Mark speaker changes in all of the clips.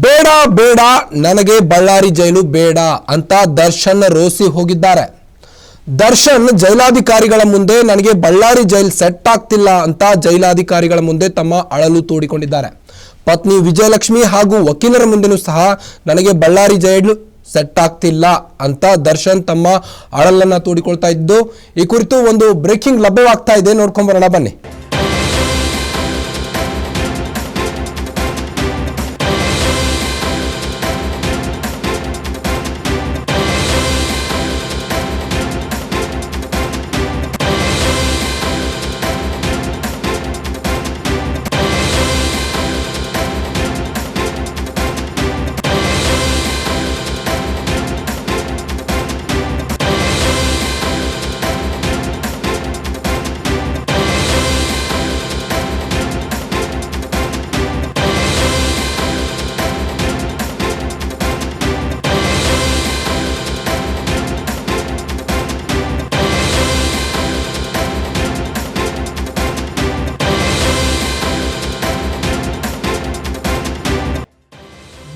Speaker 1: ಬೇಡ ಬೇಡ ನನಗೆ ಬಳ್ಳಾರಿ ಜೈಲು ಬೇಡ ಅಂತ ದರ್ಶನ್ ರೋಸಿ ಹೋಗಿದ್ದಾರೆ. ದರ್ಶನ್ ಜೈಲಾಧಿಕಾರಿಗಳ ಮುಂದೆ ನನಗೆ ಬಳ್ಳಾರಿ ಜೈಲ್ ಸೆಟ್ ಆಗ್ತಿಲ್ಲ ಅಂತ ಜೈಲಾಧಿಕಾರಿಗಳ ಮುಂದೆ ತಮ್ಮ ಅಳಲು ತೋಡಿಕೊಂಡಿದ್ದಾರೆ. ಪತ್ನಿ ವಿಜಯಲಕ್ಷ್ಮಿ ಹಾಗೂ ವಕೀಲರ ಮುಂದೆನೂ ಸಹ ನನಗೆ ಬಳ್ಳಾರಿ ಜೈಲು ಸೆಟ್ ಆಗ್ತಿಲ್ಲ ಅಂತ ದರ್ಶನ್ ತಮ್ಮ ಅಳಲನ್ನ ತೋಡಿಕೊಳ್ತಾ ಇದ್ದು, ಈ ಕುರಿತು ಒಂದು ಬ್ರೇಕಿಂಗ್ ಲಭ್ಯವಾಗ್ತಾ ಇದೆ, ನೋಡ್ಕೊಂಡ್ ಬರೋಣ ಬನ್ನಿ.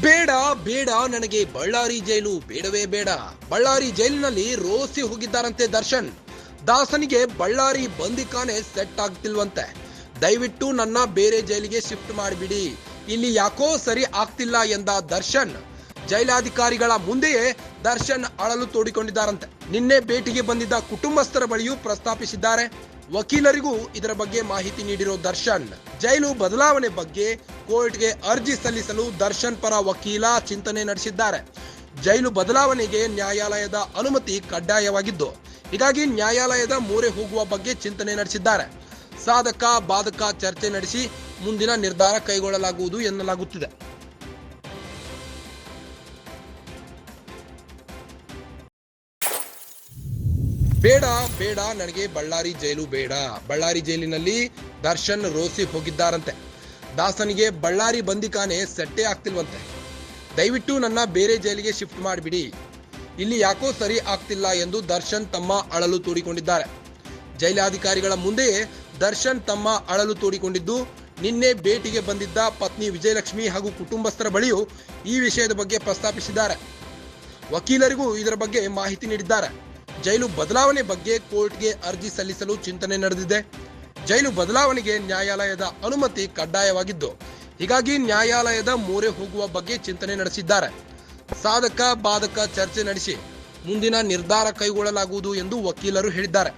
Speaker 1: ಬೇಡ ಬೇಡ ನನಗೆ ಬಳ್ಳಾರಿ ಜೈಲು ಬೇಡವೇ ಬೇಡ. ಬಳ್ಳಾರಿ ಜೈಲಿನಲ್ಲಿ ರೋಸಿ ಹೋಗಿದ್ದಾರಂತೆ ದರ್ಶನ್. ದಾಸನಿಗೆ ಬಳ್ಳಾರಿ ಬಂದಿಖಾನೆ ಸೆಟ್ ಆಗ್ತಿಲ್ವಂತೆ. ದಯವಿಟ್ಟು ನನ್ನ ಬೇರೆ ಜೈಲಿಗೆ ಶಿಫ್ಟ್ ಮಾಡಿಬಿಡಿ, ಇಲ್ಲಿ ಯಾಕೋ ಸರಿ ಆಗ್ತಿಲ್ಲ ಎಂದ ದರ್ಶನ್ ಜೈಲಾಧಿಕಾರಿಗಳ ಮುಂದೆಯೇ ದರ್ಶನ್ ಅಳಲು ತೋಡಿಕೊಂಡಿದ್ದಾರಂತೆ. ನಿನ್ನೆ ಭೇಟಿಗೆ ಬಂದಿದ್ದ ಕುಟುಂಬಸ್ಥರ ಬಳಿಯೂ ಪ್ರಸ್ತಾಪಿಸಿದ್ದಾರೆ. ವಕೀಲರಿಗೂ ಇದರ ಬಗ್ಗೆ ಮಾಹಿತಿ ನೀಡಿರೋ ದರ್ಶನ್ ಜೈಲು ಬದಲಾವಣೆ ಬಗ್ಗೆ ಕೋರ್ಟ್ಗೆ ಅರ್ಜಿ ಸಲ್ಲಿಸಲು ದರ್ಶನ್ ಪರ ವಕೀಲ ಚಿಂತನೆ ನಡೆಸಿದ್ದಾರೆ. ಜೈಲು ಬದಲಾವಣೆಗೆ ನ್ಯಾಯಾಲಯದ ಅನುಮತಿ ಕಡ್ಡಾಯವಾಗಿದ್ದು, ಹೀಗಾಗಿ ನ್ಯಾಯಾಲಯದ ಮೊರೆ ಹೋಗುವ ಬಗ್ಗೆ ಚಿಂತನೆ ನಡೆಸಿದ್ದಾರೆ. ಸಾಧಕ ಬಾಧಕ ಚರ್ಚೆ ನಡೆಸಿ ಮುಂದಿನ ನಿರ್ಧಾರ ಕೈಗೊಳ್ಳಲಾಗುವುದು ಎನ್ನಲಾಗುತ್ತಿದೆ. ಬೇಡ ಬೇಡ ನನಗೆ ಬಳ್ಳಾರಿ ಜೈಲು ಬೇಡ. ಬಳ್ಳಾರಿ ಜೈಲಿನಲ್ಲಿ ದರ್ಶನ್ ರೋಸಿ ಹೋಗಿದ್ದಾರಂತೆ. ದಾಸನಿಗೆ ಬಳ್ಳಾರಿ ಬಂದಿಖಾನೆ ಸೆಟ್ಟೇ ಆಗ್ತಿಲ್ವಂತೆ. ದಯವಿಟ್ಟು ನನ್ನ ಬೇರೆ ಜೈಲಿಗೆ ಶಿಫ್ಟ್ ಮಾಡಿಬಿಡಿ, ಇಲ್ಲಿ ಯಾಕೋ ಸರಿ ಆಗ್ತಿಲ್ಲ ಎಂದು ದರ್ಶನ್ ತಮ್ಮ ಅಳಲು ತೋಡಿಕೊಂಡಿದ್ದಾರೆ. ಜೈಲಾಧಿಕಾರಿಗಳ ಮುಂದೆಯೇ ದರ್ಶನ್ ತಮ್ಮ ಅಳಲು ತೋಡಿಕೊಂಡಿದ್ದು, ನಿನ್ನೆ ಭೇಟಿಗೆ ಬಂದಿದ್ದ ಪತ್ನಿ ವಿಜಯಲಕ್ಷ್ಮಿ ಹಾಗೂ ಕುಟುಂಬಸ್ಥರ ಬಳಿಯೂ ಈ ವಿಷಯದ ಬಗ್ಗೆ ಪ್ರಸ್ತಾಪಿಸಿದ್ದಾರೆ. ವಕೀಲರಿಗೂ ಇದರ ಬಗ್ಗೆ ಮಾಹಿತಿ ನೀಡಿದ್ದಾರೆ. ಜೈಲು ಬದಲಾವಣೆ ಬಗ್ಗೆ ಕೋರ್ಟ್ಗೆ ಅರ್ಜಿ ಸಲ್ಲಿಸಲು ಚಿಂತನೆ ನಡೆದಿದೆ. ಜೈಲು ಬದಲಾವಣೆಗೆ ನ್ಯಾಯಾಲಯದ ಅನುಮತಿ ಕಡ್ಡಾಯವಾಗಿದ್ದು, ಹೀಗಾಗಿ ನ್ಯಾಯಾಲಯದ ಮೊರೆ ಹೋಗುವ ಬಗ್ಗೆ ಚಿಂತನೆ ನಡೆಸಿದ್ದಾರೆ. ಸಾಧಕ ಬಾಧಕ ಚರ್ಚೆ ನಡೆಸಿ ಮುಂದಿನ ನಿರ್ಧಾರ ಕೈಗೊಳ್ಳಲಾಗುವುದು ಎಂದು ವಕೀಲರು ಹೇಳಿದ್ದಾರೆ.